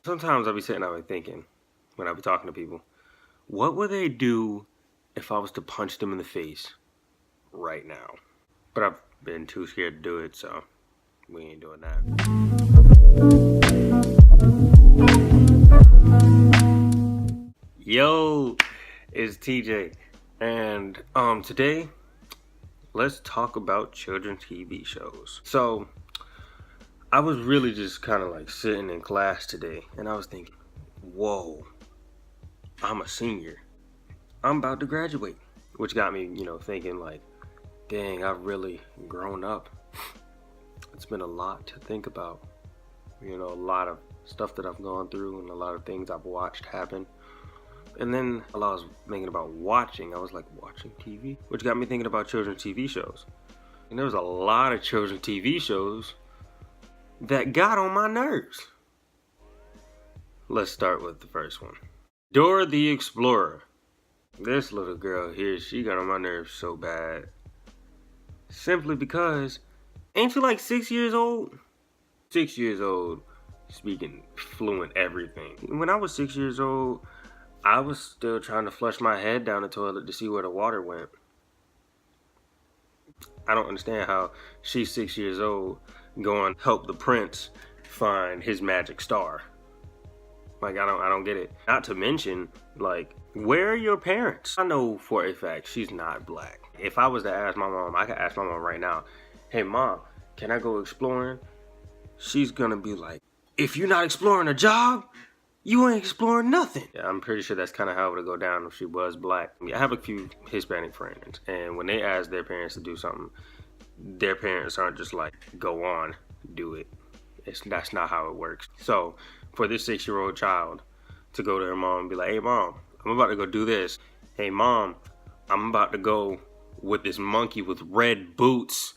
Sometimes I'll be sitting out thinking, when I be talking to people, what would they do if I was to punch them in the face right now? But I've been too scared to do it, so we ain't doing that. Yo, it's TJ, and today let's talk about children's TV shows. So I was really just kind of like sitting in class today, and I was thinking, whoa, I'm a senior. I'm about to graduate, which got me, thinking like, dang, I've really grown up. It's been a lot to think about. A lot of stuff that I've gone through and a lot of things I've watched happen. And then while I was thinking about watching, I was like, watching TV? Which got me thinking about children's TV shows. And there was a lot of children's TV shows that got on my nerves. Let's start with the first one. Dora the Explorer. This little girl here, she got on my nerves so bad. Simply because, ain't you like 6 years old? 6 years old, speaking fluent everything. When I was 6 years old, I was still trying to flush my head down the toilet to see where the water went. I don't understand how she's 6 years old going help the prince find his magic star. Like, I don't get it. Not to mention, like, where are your parents? I know for a fact she's not black. If I was to ask my mom, I could ask my mom right now, hey mom, can I go exploring? She's gonna be like, if you're not exploring a job, you ain't exploring nothing. Yeah, I'm pretty sure that's kind of how it would go down if she was black. I have a few Hispanic friends, and when they ask their parents to do something, their parents aren't just like, go on, do it. That's not how it works. So for this 6-year-old child to go to her mom and be like, hey mom, I'm about to go do this. Hey mom, I'm about to go with this monkey with red boots.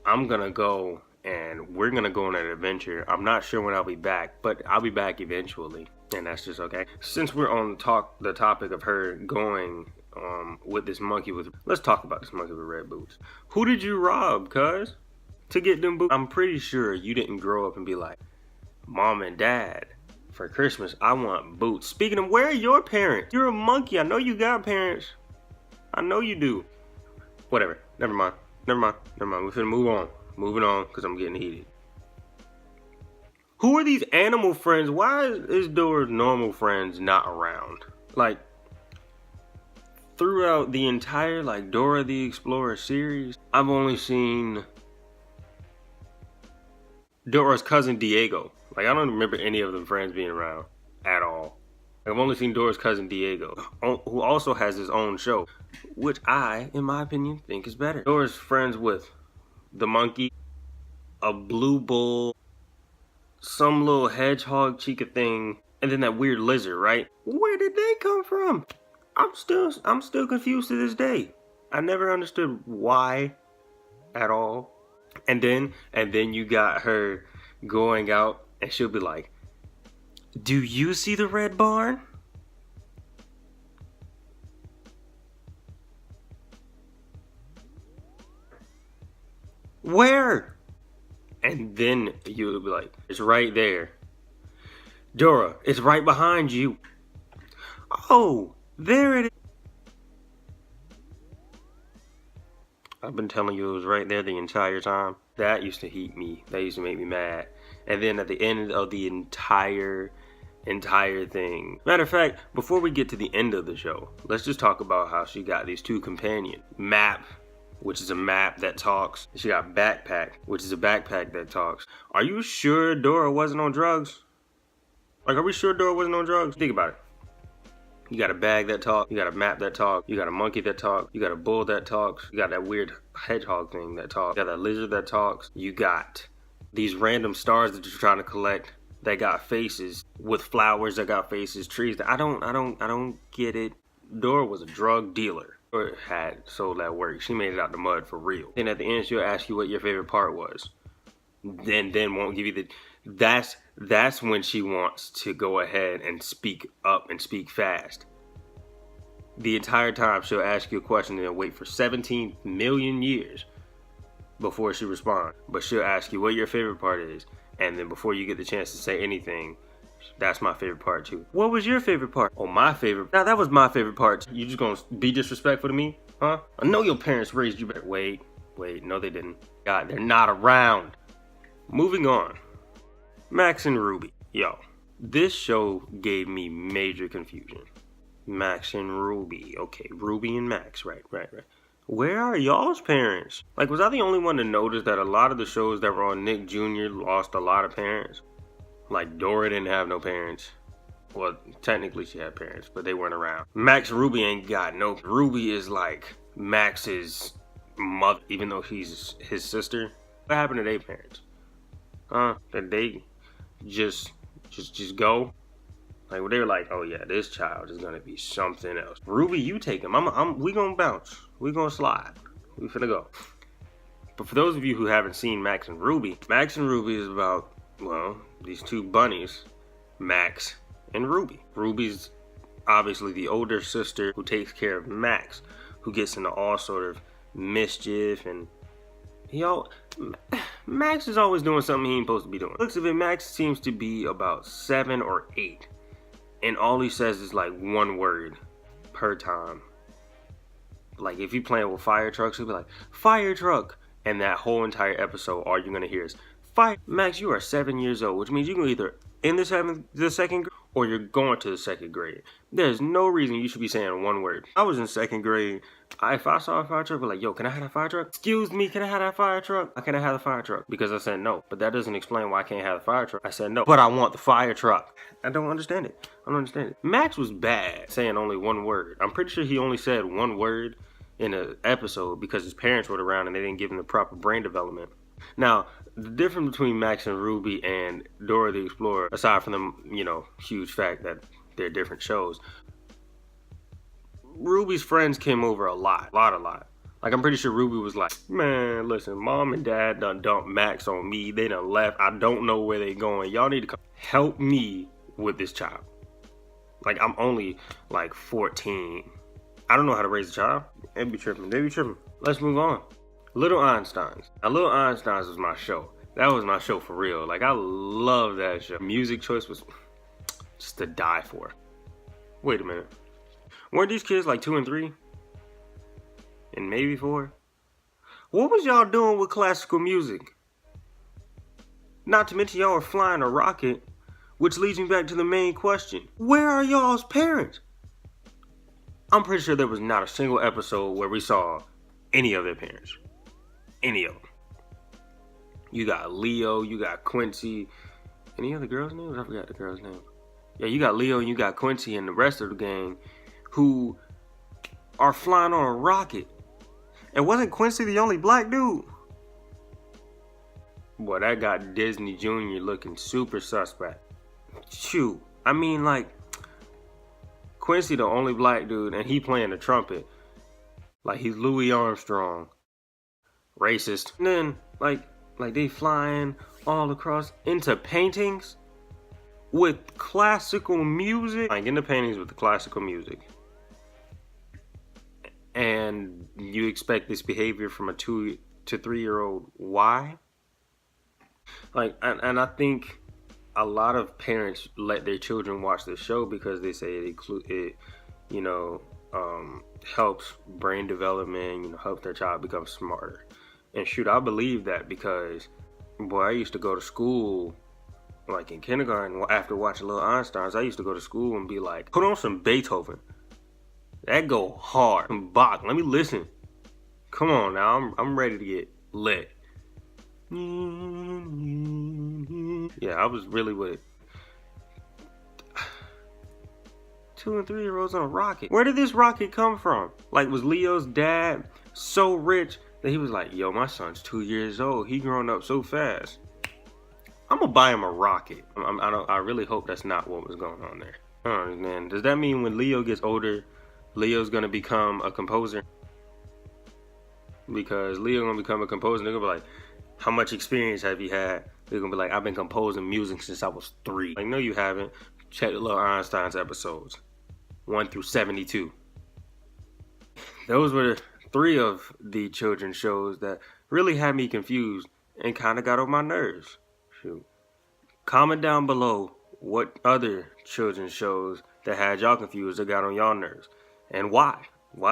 I'm gonna go and we're gonna go on an adventure. I'm not sure when I'll be back, but I'll be back eventually, and that's just okay. Since we're on the topic of her going with this monkey let's talk about this monkey with red boots. Who did you rob, cuz, to get them boots? I'm pretty sure you didn't grow up and be like, mom and dad, for Christmas, I want boots. Speaking of, where are your parents? You're a monkey. I know you got parents. I know you do. Whatever. Never mind. We're finna move on. Moving on, because I'm getting heated. Who are these animal friends? Why is Dora's normal friends not around? Like, throughout the entire, like, Dora the Explorer series, I've only seen Dora's cousin Diego. Like, I don't remember any of them friends being around at all. I've only seen Dora's cousin Diego, who also has his own show, which I, in my opinion, think is better. Dora's friends with the monkey, a blue bull, some little hedgehog chica thing, and then that weird lizard, right? Where did they come from? I'm still confused to this day. I never understood why at all. And then you got her going out and she'll be like, do you see the red barn? Where? And then you'll be like, it's right there. Dora, it's right behind you. Oh, there it is. I've been telling you it was right there the entire time. That used to heat me. That used to make me mad. And then at the end of the entire thing. Matter of fact, before we get to the end of the show, let's just talk about how she got these two companions. Map, which is a map that talks. She got Backpack, which is a backpack that talks. Are you sure Dora wasn't on drugs? Like, are we sure Dora wasn't on drugs? Think about it. You got a bag that talks, you got a map that talks, you got a monkey that talks, you got a bull that talks, you got that weird hedgehog thing that talks, you got that lizard that talks, you got these random stars that you're trying to collect that got faces, with flowers that got faces, trees that I don't get it. Dora was a drug dealer, or had sold that work. She made it out the mud for real. Then at the end she'll ask you what your favorite part was. Then won't give you the that's when she wants to go ahead and speak up and speak fast. The entire time she'll ask you a question and then wait for 17 million years before she responds. But she'll ask you what your favorite part is, and then before you get the chance to say anything, That's my favorite part too. What was your favorite part? Oh, my favorite. Now that was my favorite part. You just gonna be disrespectful to me? Huh? I know your parents raised you better. Wait, no they didn't. God, they're not around. Moving on. Max and Ruby. Yo, this show gave me major confusion. Max and Ruby. Okay, Ruby and Max. Right. Where are y'all's parents? Like, was I the only one to notice that a lot of the shows that were on Nick Jr. lost a lot of parents? Like, Dora didn't have no parents. Well, technically she had parents, but they weren't around. Max Ruby ain't got no. Ruby is like Max's mother, even though she's his sister. What happened to their parents? Did they just go? Like, they were like, oh yeah, this child is gonna be something else. Ruby, you take him. We gonna bounce. We gonna slide. We finna go. But for those of you who haven't seen Max and Ruby is about, well, these two bunnies, Max and Ruby. Ruby's obviously the older sister who takes care of Max, who gets into all sort of mischief, and Max is always doing something he ain't supposed to be doing. Looks of it, Max seems to be about 7 or 8, and all he says is like one word per time. Like, if you playing with fire trucks, he'll be like, fire truck, and that whole entire episode, all you're gonna hear is fire. Max, you are 7 years old, which means you can either in the second grade or you're going to the second grade. There's no reason you should be saying one word. I was in second grade. If I saw a fire truck, I'd be like, yo, can I have that fire truck? Excuse me, can I have that fire truck? I can't have the fire truck because I said no. But that doesn't explain why I can't have the fire truck. I said no, but I want the fire truck. I don't understand it. Max was bad saying only one word. I'm pretty sure he only said one word in an episode because his parents were around and they didn't give him the proper brain development. Now, the difference between Max and Ruby and Dora the Explorer, aside from the, huge fact that they're different shows, Ruby's friends came over a lot. Like, I'm pretty sure Ruby was like, man, listen, mom and dad done dumped Max on me. They done left. I don't know where they going. Y'all need to come help me with this child. Like, I'm only like 14. I don't know how to raise a child. They be tripping. Let's move on. Little Einsteins. Now, Little Einsteins was my show. That was my show for real. Like, I love that show. Music choice was just to die for. Wait a minute. Weren't these kids like 2 and 3? And maybe 4? What was y'all doing with classical music? Not to mention y'all were flying a rocket, which leads me back to the main question. Where are y'all's parents? I'm pretty sure there was not a single episode where we saw any of their parents. Any of them. You got Leo, you got Quincy. Any other girls' names? I forgot the girl's name. Yeah, you got Leo and you got Quincy and the rest of the gang who are flying on a rocket. And wasn't Quincy the only black dude? Boy, that got Disney Jr. looking super suspect. Shoot. I mean, like, Quincy the only black dude and he playing the trumpet. Like, he's Louis Armstrong. Racist. And then, like they flying all across into paintings with classical music. Like, into paintings with the classical music. And you expect this behavior from a 2 to 3 year old. Why? Like, and I think a lot of parents let their children watch this show because they say it helps brain development, helps their child become smarter. And shoot, I believe that because, boy, I used to go to school, like in kindergarten, after watching Little Einsteins, I used to go to school and be like, put on some Beethoven. That go hard. Bach, let me listen. Come on now, I'm ready to get lit. Yeah, I was really with it. 2 and 3 year olds on a rocket. Where did this rocket come from? Like, was Leo's dad so rich that he was like, yo, my son's 2 years old. He growing up so fast. I'm gonna buy him a rocket. I really hope that's not what was going on there. Man, does that mean when Leo gets older, Leo's gonna become a composer? Because Leo gonna become a composer, they're gonna be like, how much experience have you had? They're gonna be like, I've been composing music since I was 3. Like, no, you haven't. Check the Little Einsteins episodes, 1 through 72. Those were 3 of the children's shows that really had me confused and kind of got on my nerves. Shoot. Comment down below what other children's shows that had y'all confused or got on y'all nerves, and why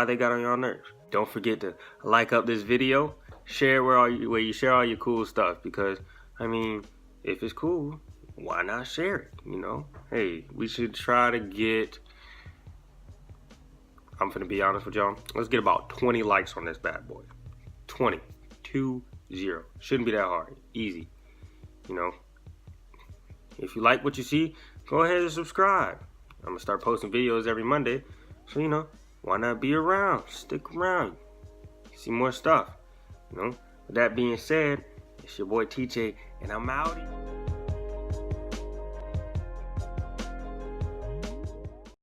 they got on y'all nerves. Don't forget to like up this video, share where you share all your cool stuff, because I mean, if it's cool, why not share it? You know, hey, we should try to get, I'm finna be honest with y'all, let's get about 20 likes on this bad boy. 20, 2-0. Shouldn't be that hard. Easy. You know, if you like what you see, go ahead and subscribe. I'm gonna start posting videos every Monday, so you know, why not be around? Stick around. See more stuff. You know. With that being said, it's your boy TJ, and I'm out.